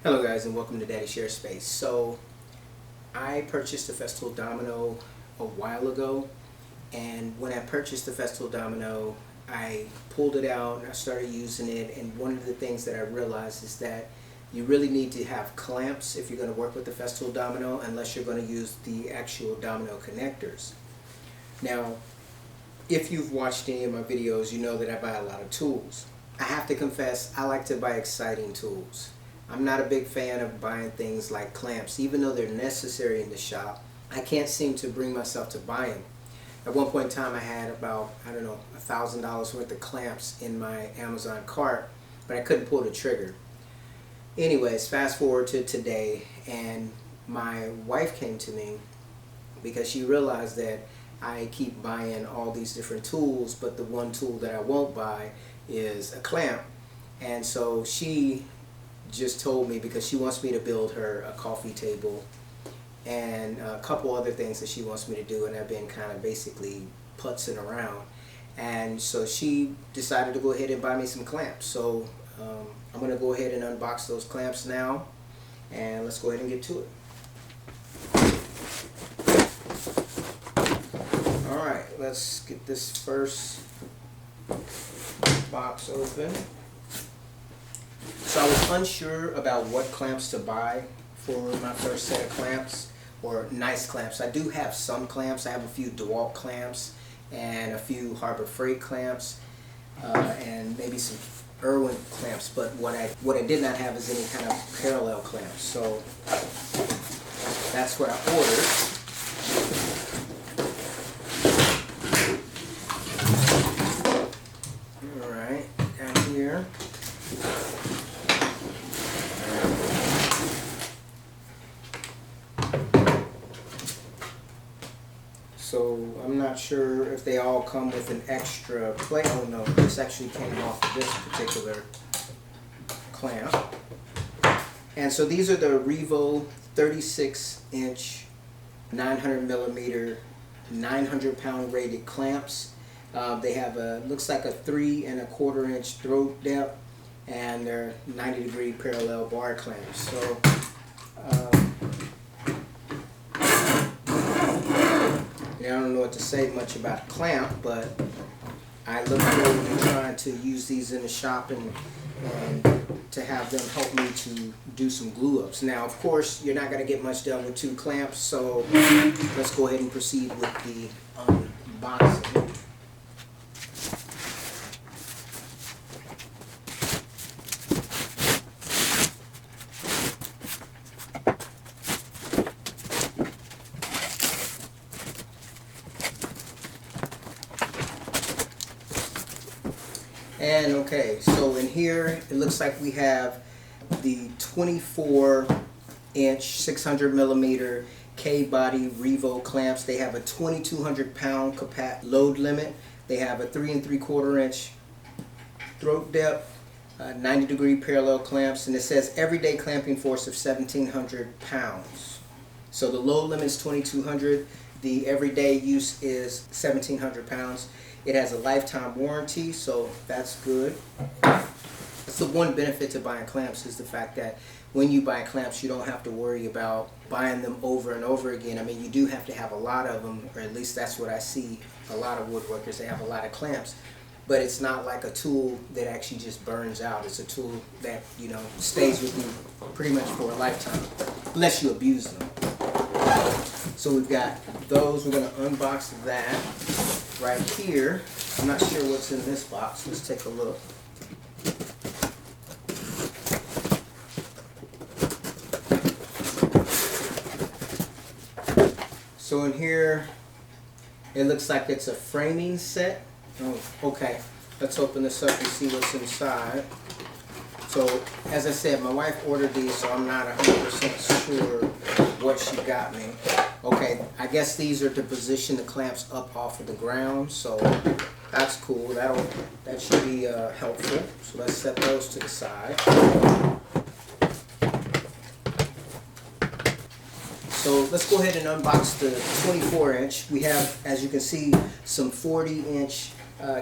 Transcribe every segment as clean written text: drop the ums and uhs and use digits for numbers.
Hello guys, and welcome to Daddy Share Space. So I purchased a Festival Domino a while ago, and when I purchased the Festival Domino I pulled it out and I started using it, and one of the things that I realized is that you really need to have clamps if you're going to work with the Festival Domino, unless you're going to use the actual domino connectors. Now, if you've watched any of my videos, you know that I buy a lot of tools. I have to confess, I like to buy exciting tools. I'm not a big fan of buying things like clamps. Even though they're necessary in the shop, I can't seem to bring myself to buy them. At one point in time I had about, $1,000 worth of clamps in my Amazon cart, but I couldn't pull the trigger. Anyways, fast forward to today, and my wife came to me because she realized that I keep buying all these different tools, but the one tool that I won't buy is a clamp. And so she just told me, because she wants me to build her a coffee table and a couple other things that she wants me to do, and I've been kind of basically putzing around, and so she decided to go ahead and buy me some clamps. So I'm going to go ahead and unbox those clamps now, and let's go ahead and get to it. Alright, let's get this first box open. So I was unsure about what clamps to buy for my first set of clamps, or nice clamps. I do have some clamps. I have a few DeWalt clamps and a few Harbor Freight clamps, and maybe some Irwin clamps, but what I did not have is any kind of parallel clamps. So that's what I ordered. Alright, down here. So I'm not sure if they all come with an extra plate. Oh no, this actually came off of this particular clamp. And so these are the Revo 36-inch 900 millimeter 900 pound rated clamps. They have a, looks like a 3 1/4 inch throat depth, and they're 90-degree parallel bar clamps. So I don't know what to say much about a clamp, but I look forward to trying to use these in the shop and to have them help me to do some glue ups. Now, of course, you're not going to get much done with 2 clamps, so let's go ahead and proceed with the unboxing. And okay, so in here it looks like we have the 24-inch 600 millimeter K-body Revo clamps. They have a 2,200 pound load limit. They have a 3 3/4 inch throat depth, 90-degree parallel clamps, and it says everyday clamping force of 1,700 pounds. So the load limit is 2,200. The everyday use is 1,700 pounds. It has a lifetime warranty, so that's good. That's the one benefit to buying clamps, is the fact that when you buy clamps, you don't have to worry about buying them over and over again. I mean, you do have to have a lot of them, or at least that's what I see. A lot of woodworkers, they have a lot of clamps, but it's not like a tool that actually just burns out. It's a tool that, you know, stays with you pretty much for a lifetime, unless you abuse them. So we've got those. We're going to unbox that right here. I'm not sure what's in this box. Let's take a look. So in here, it looks like it's a framing set. Oh, okay. Let's open this up and see what's inside. So, as I said, my wife ordered these, so I'm not 100% sure what she got me. Okay, I guess these are to position the clamps up off of the ground, so that's cool. That should be helpful. So let's set those to the side. So let's go ahead and unbox the 24-inch. We have, as you can see, some 40-inch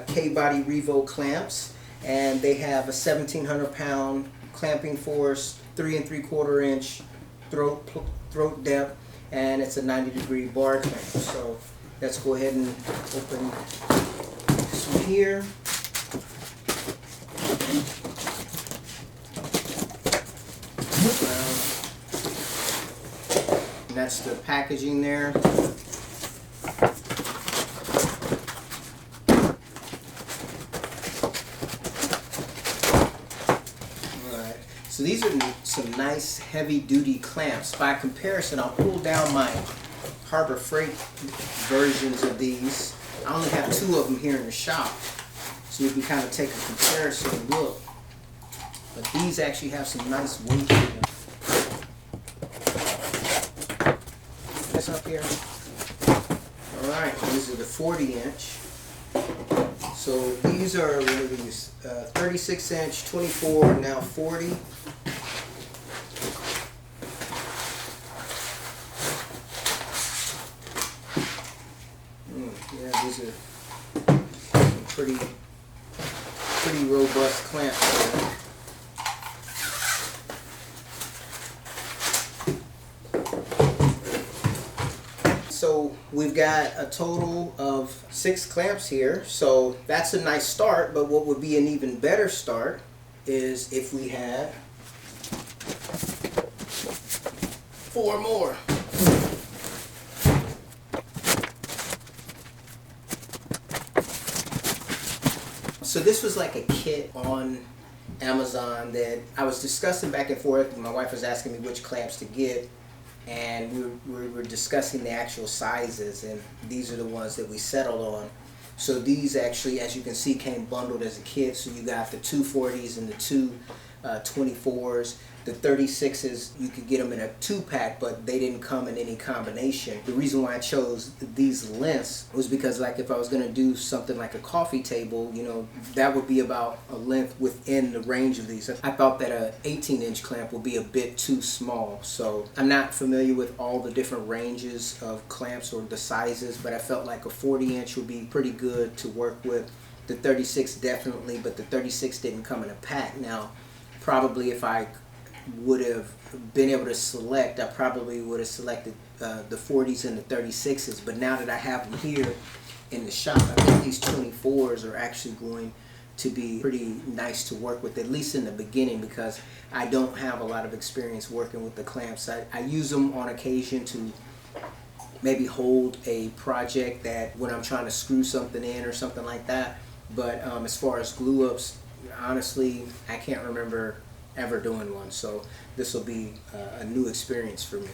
K-body Revo clamps, and they have a 1,700 pound clamping force, 3 3/4 inch throat depth, and it's a 90-degree bar clamp. So let's go ahead and open this one here. And that's the packaging there. Alright, so these are some nice heavy-duty clamps. By comparison, I'll pull down my Harbor Freight versions of these. I only have 2 of them here in the shop, so you can kind of take a comparison look. But these actually have some nice weight to them. This up here. Alright, these are the 40-inch. So these are, what are these? 36-inch, 24, and now 40. Yeah, these are some pretty robust clamps there. So we've got a total of 6 clamps here, so that's a nice start, but what would be an even better start is if we had 4 more. So this was like a kit on Amazon that I was discussing back and forth. My wife was asking me which clamps to get, and we were discussing the actual sizes, and these are the ones that we settled on. So these actually, as you can see, came bundled as a kit. So you got the 2 40s and the 2 24s. The 36s, you could get them in a 2-pack, but they didn't come in any combination. The reason why I chose these lengths was because, like, if I was going to do something like a coffee table, you know, that would be about a length within the range of these. I thought that a 18-inch clamp would be a bit too small. So I'm not familiar with all the different ranges of clamps or the sizes, but I felt like a 40-inch would be pretty good to work with. The 36 definitely, but the 36 didn't come in a pack. Now, probably if I would have been able to select, I probably would have selected the 40s and the 36s, but now that I have them here in the shop, I think these 24s are actually going to be pretty nice to work with, at least in the beginning, because I don't have a lot of experience working with the clamps. I use them on occasion to maybe hold a project that when I'm trying to screw something in or something like that, but as far as glue ups, honestly, I can't remember ever doing one, so this will be a new experience for me.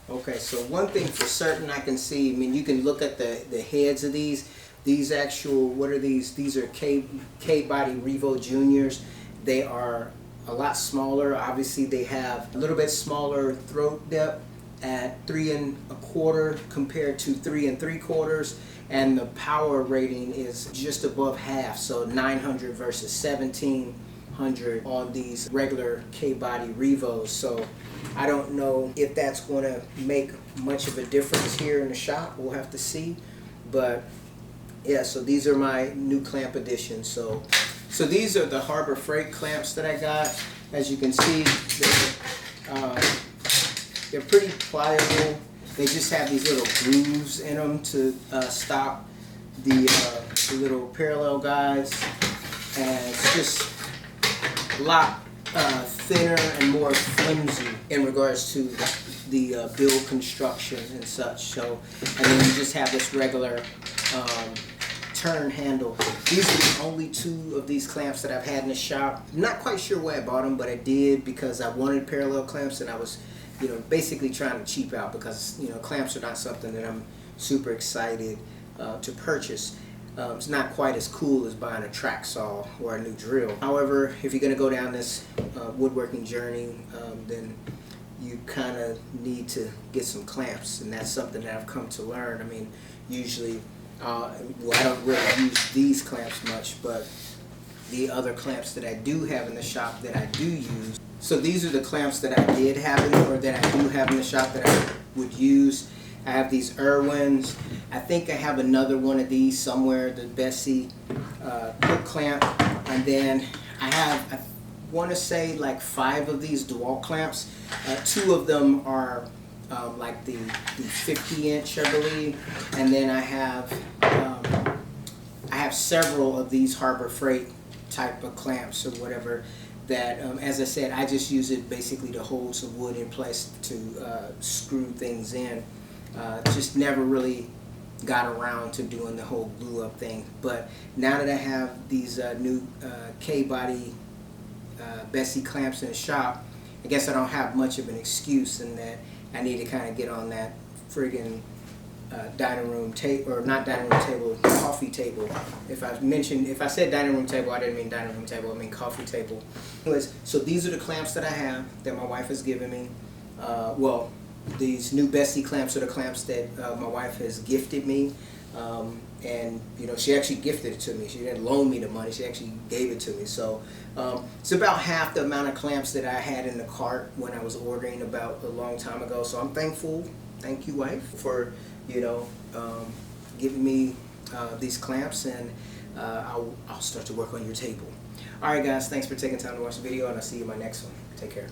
Okay, so one thing for certain I can see, I mean, you can look at the heads of these actual, what are these? These are K-Body Revo Juniors. They are a lot smaller. Obviously they have a little bit smaller throat depth at 3 1/4 compared to 3 3/4, and the power rating is just above half, so 900 versus 1700 on these regular K-Body Revos. So I don't know if that's going to make much of a difference here in the shop. We'll have to see. But yeah, so these are my new clamp additions. So these are the Harbor Freight clamps that I got. As you can see, they're pretty pliable. They just have these little grooves in them to stop the little parallel guides, and it's just a lot thinner and more flimsy in regards to the build construction and such. So, and then you just have this regular turn handle. These are the only 2 of these clamps that I've had in the shop. I'm not quite sure why I bought them, but I did because I wanted parallel clamps, and I was, you know, basically trying to cheap out because, you know, clamps are not something that I'm super excited to purchase. It's not quite as cool as buying a track saw or a new drill. However, if you're going to go down this woodworking journey, then you kind of need to get some clamps, and that's something that I've come to learn. I mean, usually, well, I don't really use these clamps much, but the other clamps that I do have in the shop that I do use. So these are the clamps that I did have or that I do have in the shop that I would use. I have these Irwins. I think I have another one of these somewhere, the Bessey quick clamp. And then I have want to say like 5 of these DeWalt clamps. 2 of them are like the 50-inch, I believe, and then I have several of these Harbor Freight type of clamps or whatever that, as I said, I just use it basically to hold some wood in place to screw things in. Just never really got around to doing the whole glue up thing. But now that I have these new K-body Bessey clamps in the shop, I guess I don't have much of an excuse in that I need to kind of get on that friggin' dining room table, or not dining room table, coffee table. If I said dining room table, I didn't mean dining room table, I mean coffee table. Anyways, so these are the clamps that I have that my wife has given me. Well, these new Bessey clamps are the clamps that my wife has gifted me. And you know, she actually gifted it to me. She didn't loan me the money, she actually gave it to me. So it's about half the amount of clamps that I had in the cart when I was ordering about a long time ago. So I'm thankful. Thank you, wife, for, you know, giving me these clamps, and I'll start to work on your table. Alright guys, thanks for taking time to watch the video, and I'll see you in my next one. Take care.